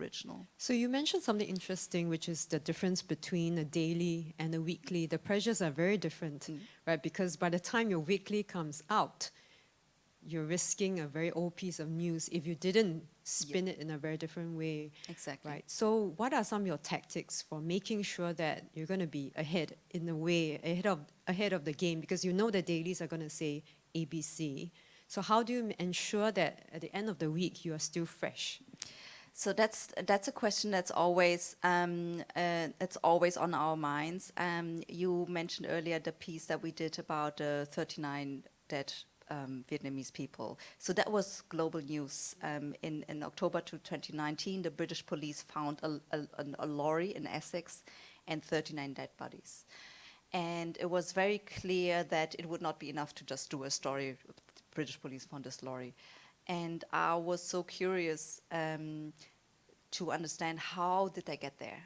original. So you mentioned something interesting, which is the difference between a daily and a weekly. The pressures are very different, right? Because by the time your weekly comes out, you're risking a very old piece of news if you didn't spin it in a very different way. Exactly. Right. So what are some of your tactics for making sure that you're going to be ahead in a way, ahead of the game? Because you know the dailies are going to say ABC. So how do you ensure that at the end of the week you are still fresh? So that's a question that's always it's always on our minds. You mentioned earlier the piece that we did about the 39 dead Vietnamese people. So that was global news. In October 2019, the British police found a lorry in Essex and 39 dead bodies. And it was very clear that it would not be enough to just do a story. The British police found this lorry. And I was so curious to understand how did they get there?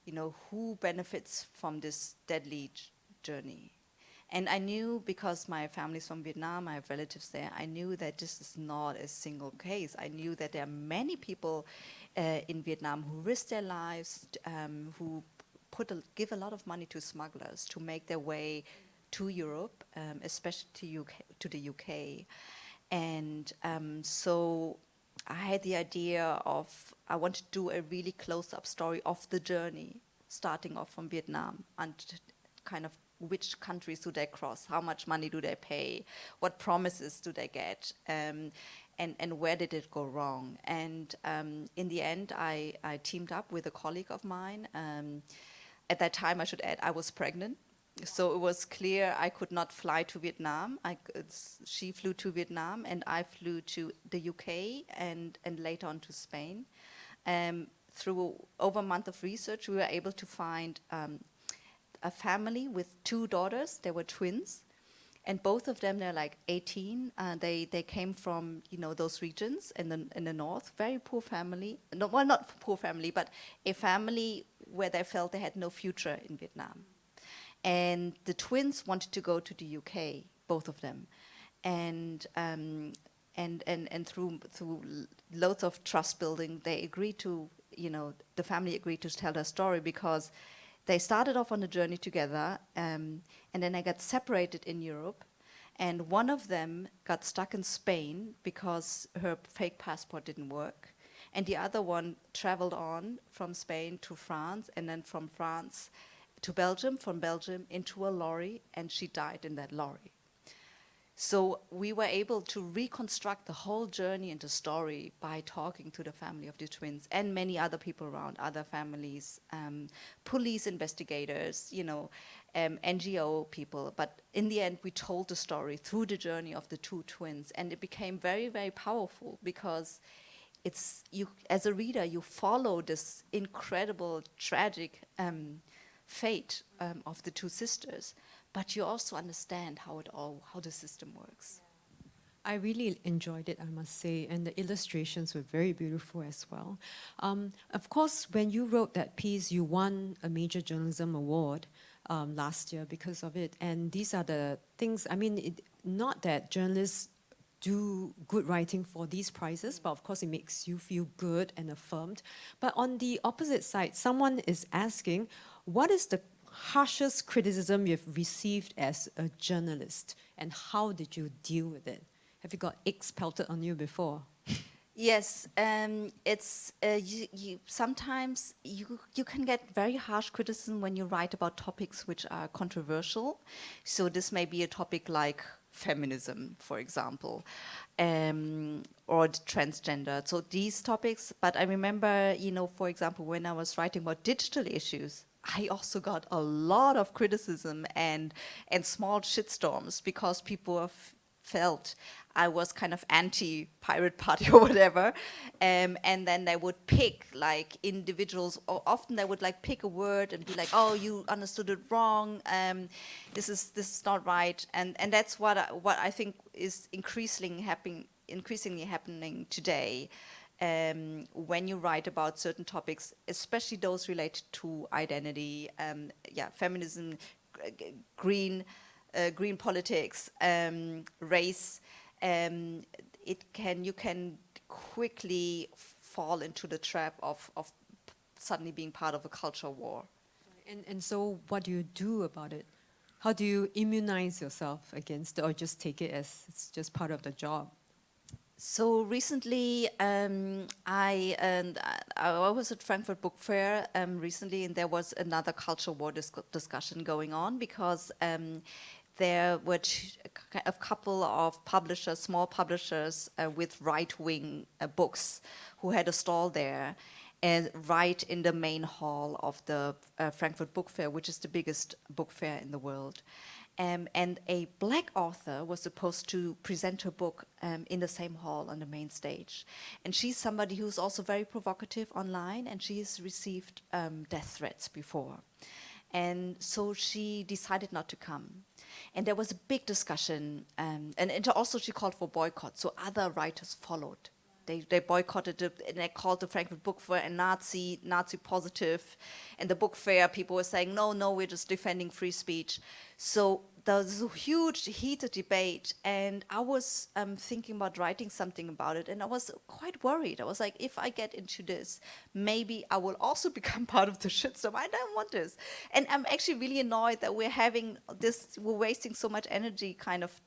You know, who benefits from this deadly journey? And I knew, because my family's from Vietnam, I have relatives there, I knew that this is not a single case. I knew that there are many people in Vietnam who risk their lives, who give a lot of money to smugglers to make their way to Europe, especially to the UK. And so I had the idea of, I want to do a really close-up story of the journey, starting off from Vietnam and kind of which countries do they cross, how much money do they pay, what promises do they get, and where did it go wrong. And in the end, I teamed up with a colleague of mine. At that time, I should add, I was pregnant. So it was clear I could not fly to Vietnam. She flew to Vietnam, and I flew to the UK and later on to Spain. Through over a month of research, we were able to find a family with 2 daughters. They were twins, and both of them, they're like 18. They came from, you know, those regions in the north. Very poor family. No, well, not poor family, but a family where they felt they had no future in Vietnam. And the twins wanted to go to the UK, both of them, and through loads of trust building, they agreed to, you know, the family agreed to tell their story, because they started off on the journey together, and then they got separated in Europe, and one of them got stuck in Spain because her fake passport didn't work, and the other one traveled on from Spain to France, and then from France to Belgium, from Belgium into a lorry, and she died in that lorry. So we were able to reconstruct the whole journey and the story by talking to the family of the twins and many other people around, other families, police investigators, you know, NGO people. But in the end, we told the story through the journey of the 2 twins, and it became very, very powerful, because it's, you, as a reader, you follow this incredible, tragic fate of the 2 sisters, but you also understand how the system works. I really enjoyed it, I must say, and the illustrations were very beautiful as well. Of course, when you wrote that piece, you won a major journalism award last year because of it, and these are the things, I mean, not that journalists do good writing for these prizes, but of course it makes you feel good and affirmed. But on the opposite side, someone is asking, what is the harshest criticism you've received as a journalist, and how did you deal with it? Have you got eggs pelted on you before? Yes, it's sometimes you can get very harsh criticism when you write about topics which are controversial. So this may be a topic like feminism, for example, or transgender. So these topics. But I remember, you know, for example, when I was writing about digital issues, I also got a lot of criticism and small shitstorms, because people have felt I was kind of anti-pirate party or whatever, and then they would pick like individuals, or often they would like pick a word and be like, oh, you understood it wrong, this is not right, and that's what I think is increasingly happening today. When you write about certain topics, especially those related to identity, feminism, green politics, race, you can quickly fall into the trap of suddenly being part of a culture war. And so what do you do about it? How do you immunize yourself against it, or just take it as it's just part of the job? So recently, I was at Frankfurt Book Fair recently, and there was another culture war discussion going on because there were a couple of publishers, small publishers with right-wing books, who had a stall there, and right in the main hall of the Frankfurt Book Fair, which is the biggest book fair in the world. And a black author was supposed to present her book in the same hall on the main stage. And she's somebody who's also very provocative online, and she's received death threats before. And so she decided not to come. And there was a big discussion, and also she called for boycott, so other writers followed. They boycotted it, and they called the Frankfurt Book Fair a Nazi positive. And the book fair, people were saying, no, we're just defending free speech. So there was a huge, heated debate, and I was thinking about writing something about it, and I was quite worried. I was like, if I get into this, maybe I will also become part of the shitstorm. I don't want this. And I'm actually really annoyed that we're wasting so much energy kind of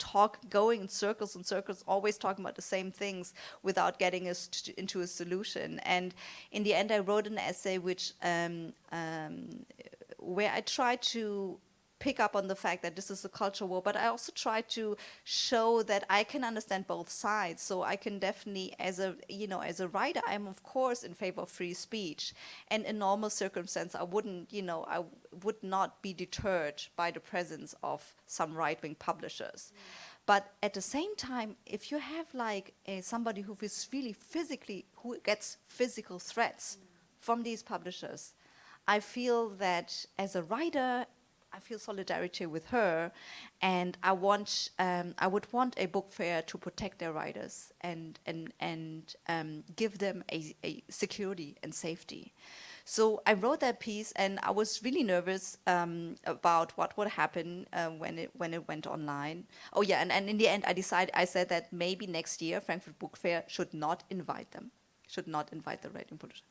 going in circles and circles, always talking about the same things without getting us into a solution. And in the end, I wrote an essay where I tried to pick up on the fact that this is a culture war, but I also try to show that I can understand both sides. So I can definitely, as a writer, I'm of course in favor of free speech. And in normal circumstances, I would not be deterred by the presence of some right-wing publishers. But at the same time, if you have like somebody who gets physical threats from these publishers, I feel that as a writer, I feel solidarity with her, and I would want a book fair to protect their writers and give them a security and safety. So I wrote that piece, and I was really nervous about what would happen when it went online. Oh yeah, and in the end, I said that maybe next year Frankfurt Book Fair should not invite the writing publishers.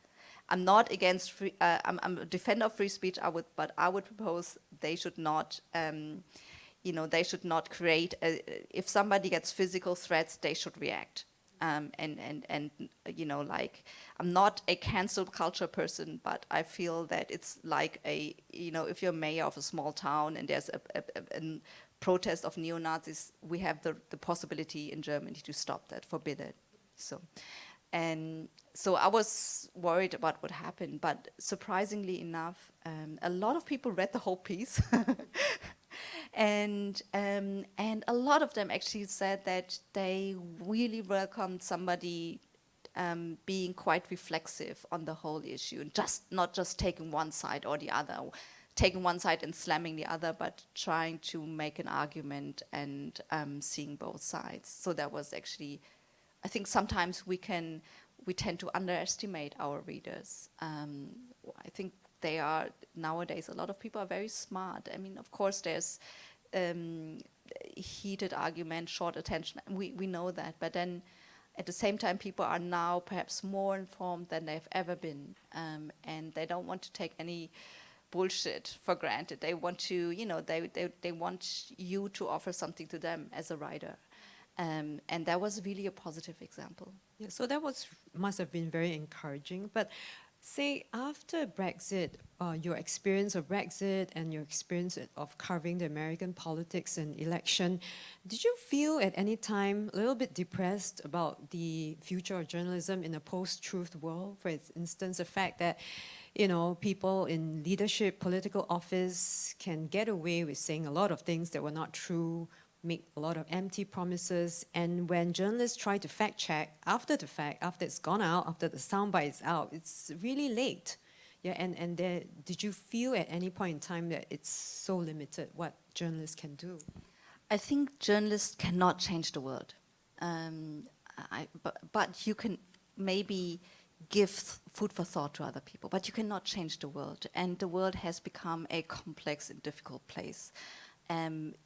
I'm not against free. I'm a defender of free speech. But I would propose they should not. They should not create. If somebody gets physical threats, they should react. I'm not a cancel culture person, but I feel that it's like if you're mayor of a small town and there's a protest of neo-Nazis, we have the possibility in Germany to stop that, forbid it. And so I was worried about what happened, but surprisingly enough, a lot of people read the whole piece, and a lot of them actually said that they really welcomed somebody being quite reflexive on the whole issue, and not just taking one side or the other, taking one side and slamming the other, but trying to make an argument and seeing both sides. So that was actually. I think sometimes we tend to underestimate our readers. I think nowadays, a lot of people are very smart. I mean, of course, there's heated argument, short attention. We know that, but then at the same time, people are now perhaps more informed than they've ever been, and they don't want to take any bullshit for granted. They want to, they want you to offer something to them as a writer. And that was really a positive example. Yeah, so that must have been very encouraging. But say after Brexit, your experience of Brexit and your experience of covering the American politics and election, did you feel at any time a little bit depressed about the future of journalism in a post-truth world? For instance, the fact that people in leadership, political office can get away with saying a lot of things that were not true, make a lot of empty promises, and when journalists try to fact check after the fact, after it's gone out, after the soundbite is out, it's really late. Yeah, and did you feel at any point in time that it's so limited what journalists can do? I think journalists cannot change the world, but you can maybe give food for thought to other people, but you cannot change the world, and the world has become a complex and difficult place.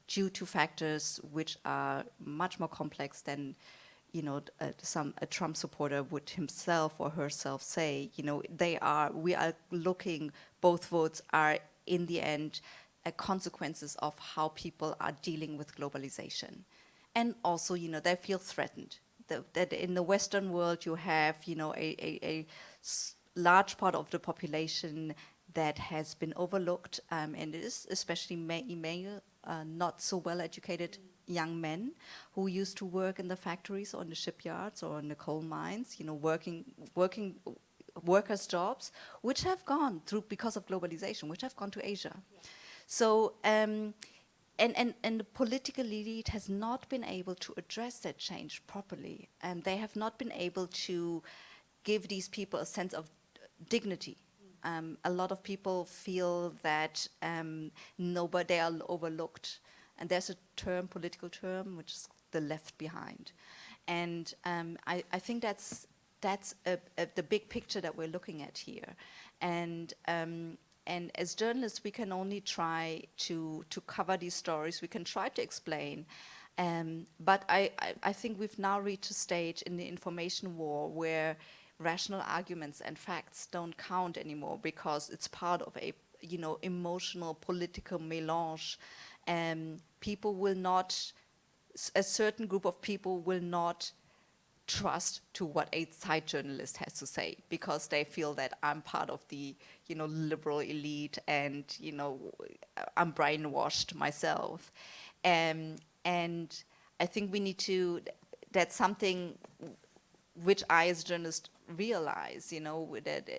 Due to factors which are much more complex than a Trump supporter would himself or herself say, we are looking, both votes are in the end consequences of how people are dealing with globalization. And also, they feel threatened. That in the Western world you have, a large part of the population that has been overlooked, and it is especially male, not so well educated young men who used to work in the factories or in the shipyards or in the coal mines, working workers' jobs, which have gone through, because of globalization, which have gone to Asia. Yeah. So, and the political elite has not been able to address that change properly, and they have not been able to give these people a sense of dignity. A lot of people feel that they are overlooked, and there's a political term, which is the left behind, and I think that's the big picture that we're looking at here, and as journalists, we can only try to cover these stories. We can try to explain, but I think we've now reached a stage in the information war where rational arguments and facts don't count anymore, because it's part of a emotional political melange. People will not, a certain group of people will not trust to what a ZEIT journalist has to say, because they feel that I'm part of the liberal elite, and I'm brainwashed myself, and I think we need to, that's something which I as a journalist realize, that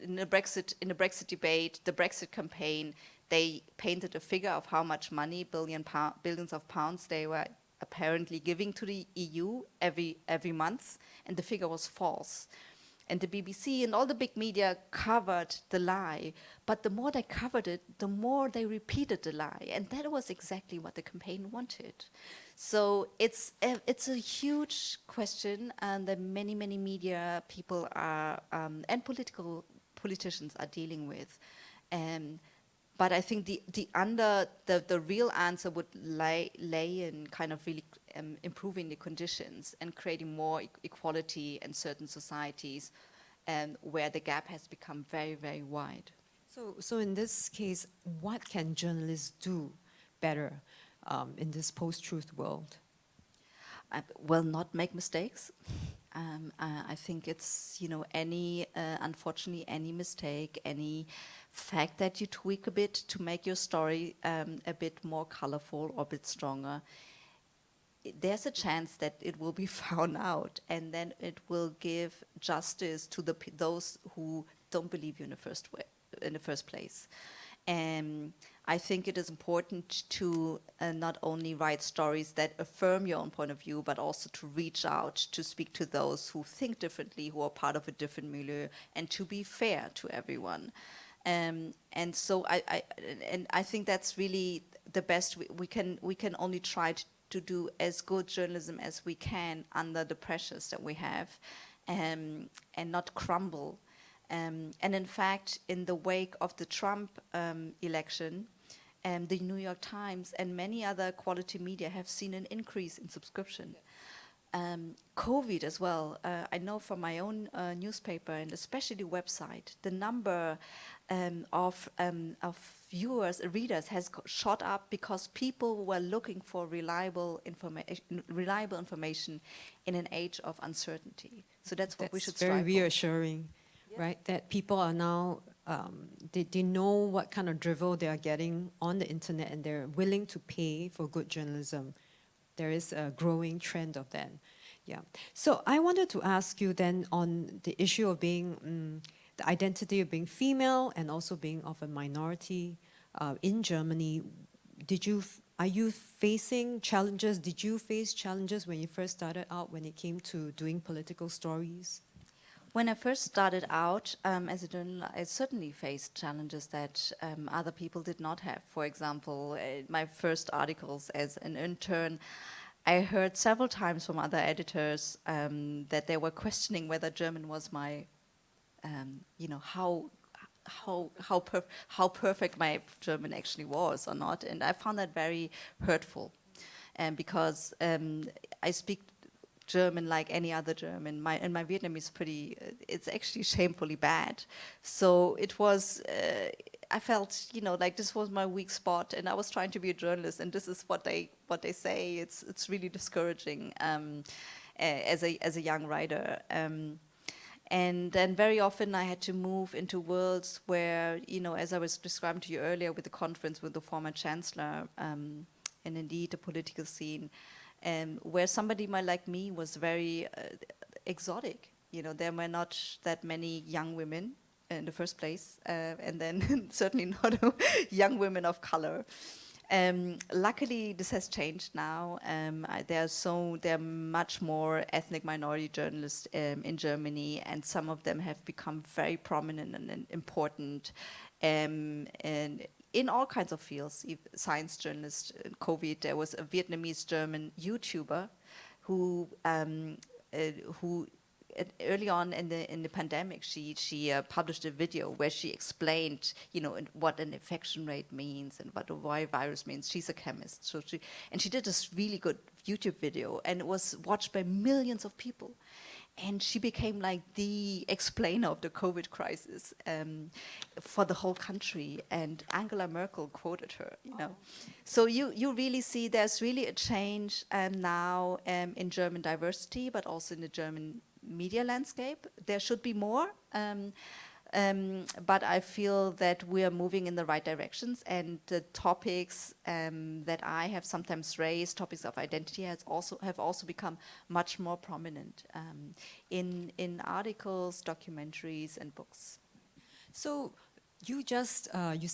in the Brexit debate, the Brexit campaign, they painted a figure of how much money, billions of pounds, they were apparently giving to the EU every month, and the figure was false. And the BBC and all the big media covered the lie, but the more they covered it, the more they repeated the lie, and that was exactly what the campaign wanted. So it's a huge question, and that many media people are and politicians are dealing with. But I think the real answer would lay in kind of really improving the conditions and creating more equality in certain societies, where the gap has become very, very wide. So in this case, what can journalists do better in this post-truth world? Well, not make mistakes. I think it's, unfortunately, any mistake, any fact that you tweak a bit to make your story a bit more colorful or a bit stronger, there's a chance that it will be found out, and then it will give justice to those who don't believe you in the first place. And I think it is important to not only write stories that affirm your own point of view, but also to reach out to speak to those who think differently, who are part of a different milieu, and to be fair to everyone. And so I think that's really the best we can only try to do as good journalism as we can under the pressures that we have, and not crumble. And in fact, in the wake of the Trump election, the New York Times and many other quality media have seen an increase in subscription. COVID as well. I know from my own newspaper, and especially the website, the number of viewers, readers has shot up, because people were looking for reliable information in an age of uncertainty. So that's what we should strive for. That's very reassuring, right? That people are now, they know what kind of drivel they are getting on the internet, and they're willing to pay for good journalism. There is a growing trend of that. Yeah. So I wanted to ask you then on the issue of being, the identity of being female and also being of a minority in Germany. Are you facing challenges? Did you face challenges when you first started out when it came to doing political stories? When I first started out as a journalist, I certainly faced challenges that other people did not have. For example, my first articles as an intern, I heard several times from other editors that they were questioning whether German was my, how perfect my German actually was or not, and I found that very hurtful, because I speak German like any other German. My Vietnamese is pretty, it's actually shamefully bad. So it was, I felt, like this was my weak spot, and I was trying to be a journalist, and this is what they say. It's really discouraging as a young writer. And then very often I had to move into worlds where, as I was describing to you earlier with the conference with the former chancellor, and indeed the political scene, where somebody like me was very exotic. There were not that many young women in the first place, and then certainly not young women of color. Luckily, this has changed now. There are much more ethnic minority journalists in Germany, and some of them have become very prominent and important, and in all kinds of fields. Science journalist, COVID. There was a Vietnamese German YouTuber who early on in the pandemic, she published a video where she explained, what an infection rate means and what a virus means. She's a chemist, so she did this really good YouTube video, and it was watched by millions of people. And she became like the explainer of the COVID crisis for the whole country. And Angela Merkel quoted her, So you really see there's really a change now in German diversity, but also in the German media landscape. There should be more. But I feel that we are moving in the right directions, and the topics that I have sometimes raised, topics of identity, have also become much more prominent in articles, documentaries, and books. So you said